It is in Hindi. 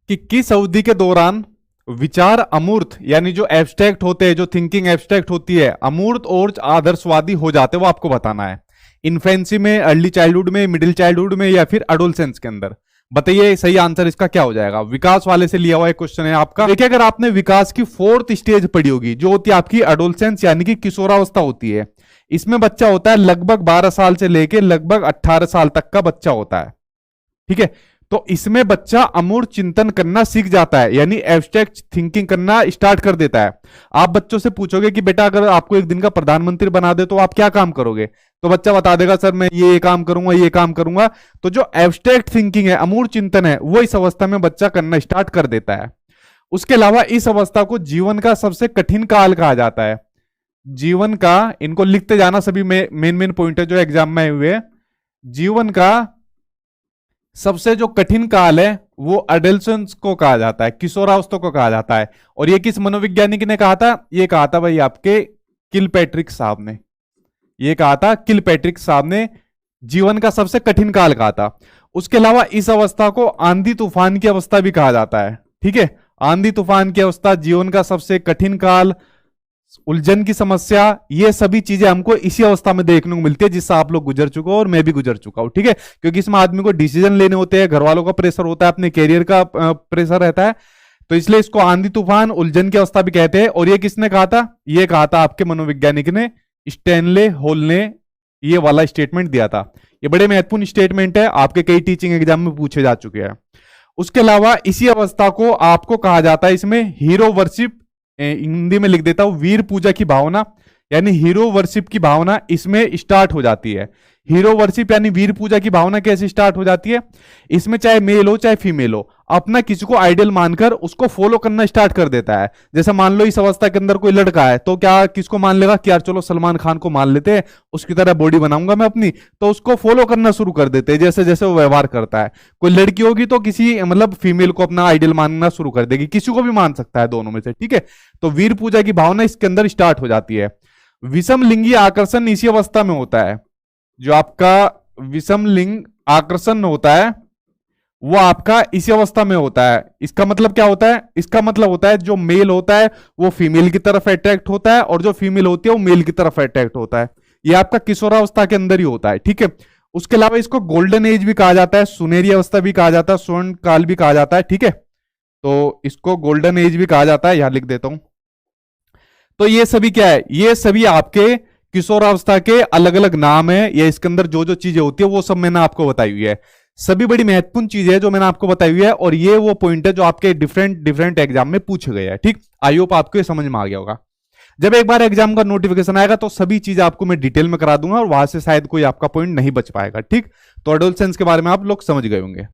कि किस अवधि के दौरान विचार अमूर्त यानी जो एब्स्ट्रैक्ट होते हैं, जो थिंकिंग एब्स्ट्रैक्ट होती है, अमूर्त और आदर्शवादी हो जाते हैं, वो आपको बताना है। इन्फेंसी में, अर्ली चाइल्डहुड में, मिडिल चाइल्डहुड में, या फिर एडोलसेंस के अंदर। बताइए सही आंसर इसका क्या हो जाएगा। विकास वाले से लिया हुआ एक क्वेश्चन है आपका। देखिए अगर आपने विकास की 4th स्टेज पढ़ी होगी, जो होती है आपकी एडोलसेंस यानी कि किशोरावस्था होती है, इसमें बच्चा होता है लगभग 12 साल से लेके लगभग 18 साल तक का बच्चा होता है। ठीक है, तो इसमें बच्चा अमूर्त चिंतन करना सीख जाता है, यानी एब्स्ट्रैक्ट थिंकिंग करना स्टार्ट कर देता है। आप बच्चों से पूछोगे कि बेटा अगर आपको एक दिन का प्रधानमंत्री बना दे तो आप क्या काम करोगे, तो बच्चा बता देगा सर मैं ये काम करूंगा, ये काम करूंगा। तो जो एब्स्ट्रैक्ट थिंकिंग है, अमूर्त चिंतन है, वो इस अवस्था में बच्चा करना स्टार्ट कर देता है। उसके अलावा इस अवस्था को जीवन का सबसे कठिन काल कहा जाता है। जीवन का, इनको लिखते जाना, सभी मेन मेन पॉइंट है जो एग्जाम में हुए। जीवन का सबसे जो कठिन काल है वो एडोलसेंस को कहा जाता है, किशोरावस्था को कहा जाता है। और ये किस मनोवैज्ञानिक ने कहा था, ये कहा था भाई आपके किलपैट्रिक साहब ने। ये कहा था किलपैट्रिक साहब ने, जीवन का सबसे कठिन काल कहा था। उसके अलावा इस अवस्था को आंधी तूफान की अवस्था भी कहा जाता है। ठीक है, आंधी तूफान की अवस्था, जीवन का सबसे कठिन काल, उलझन की समस्या, ये सभी चीजें हमको इसी अवस्था में देखने को मिलती है जिससे आप लोग गुजर चुके हो और मैं भी गुजर चुका हूं। ठीक है, क्योंकि इसमें आदमी को डिसीजन लेने होते हैं, घर वालों का प्रेशर होता है, अपने कैरियर का प्रेशर रहता है, तो इसलिए इसको आंधी तूफान, उलझन की अवस्था भी कहते हैं। और ये किसने कहा था, ये कहा था आपके मनोवैज्ञानिक ने, स्टैनले हॉल ने ये वाला स्टेटमेंट दिया था। ये बड़े महत्वपूर्ण स्टेटमेंट है, आपके कई टीचिंग एग्जाम में पूछे जा चुके हैं। उसके अलावा इसी अवस्था को आपको कहा जाता है, इसमें हीरो वर्शिप, हिंदी में लिख देता हूं वीर पूजा की भावना, यानी हीरो वर्शिप की भावना इसमें स्टार्ट हो जाती है। हीरो वर्शिप यानी वीर पूजा की भावना कैसे स्टार्ट हो जाती है, इसमें चाहे मेल हो चाहे फीमेल हो, अपना किसी को आइडियल मानकर उसको फॉलो करना स्टार्ट कर देता है। जैसे मान लो इस अवस्था के अंदर कोई लड़का है, तो क्या किसको मान लेगा कि यार चलो सलमान खान को मान लेते हैं, उसकी तरह बॉडी बनाऊंगा मैं अपनी, तो उसको फॉलो करना शुरू कर देते हैं जैसे जैसे वो व्यवहार करता है। कोई लड़की होगी तो किसी मतलब फीमेल को अपना आइडियल मानना शुरू कर देगी, किसी को भी मान सकता है दोनों में से। ठीक है, तो वीर पूजा की भावना इसके अंदर स्टार्ट हो जाती है। विषम लिंगी आकर्षण इसी अवस्था में होता है। जो आपका विषम लिंग आकर्षण होता है वो आपका इसी अवस्था में होता है। इसका मतलब क्या होता है, इसका मतलब होता है जो मेल होता है वो फीमेल की तरफ अट्रैक्ट होता है और जो फीमेल होती है वो मेल की तरफ अट्रैक्ट होता है। ये आपका किशोरावस्था के अंदर ही होता है। ठीक है, उसके अलावा इसको गोल्डन एज भी कहा जाता है, सुनहरी अवस्था भी कहा जाता है, स्वर्ण काल भी कहा जाता है। ठीक है, तो इसको गोल्डन एज भी कहा जाता है, यहां लिख देता हूं। तो ये सभी क्या है, ये सभी आपके किशोरावस्था के अलग अलग नाम है, या इसके अंदर जो जो चीजें होती है वो सब मैंने आपको बताई हुई है। सभी बड़ी महत्वपूर्ण चीजें है जो मैंने आपको बताई हुई है, और ये वो पॉइंट है जो आपके डिफरेंट एग्जाम में पूछे गए हैं। ठीक, आई होप आपको ये समझ में आ गया होगा। जब एक बार एग्जाम का नोटिफिकेशन आएगा तो सभी चीजें आपको मैं डिटेल में करा दूंगा और वहां से शायद कोई आपका पॉइंट नहीं बच पाएगा। ठीक, तो एडोलसेंस के बारे में आप लोग समझ गए होंगे।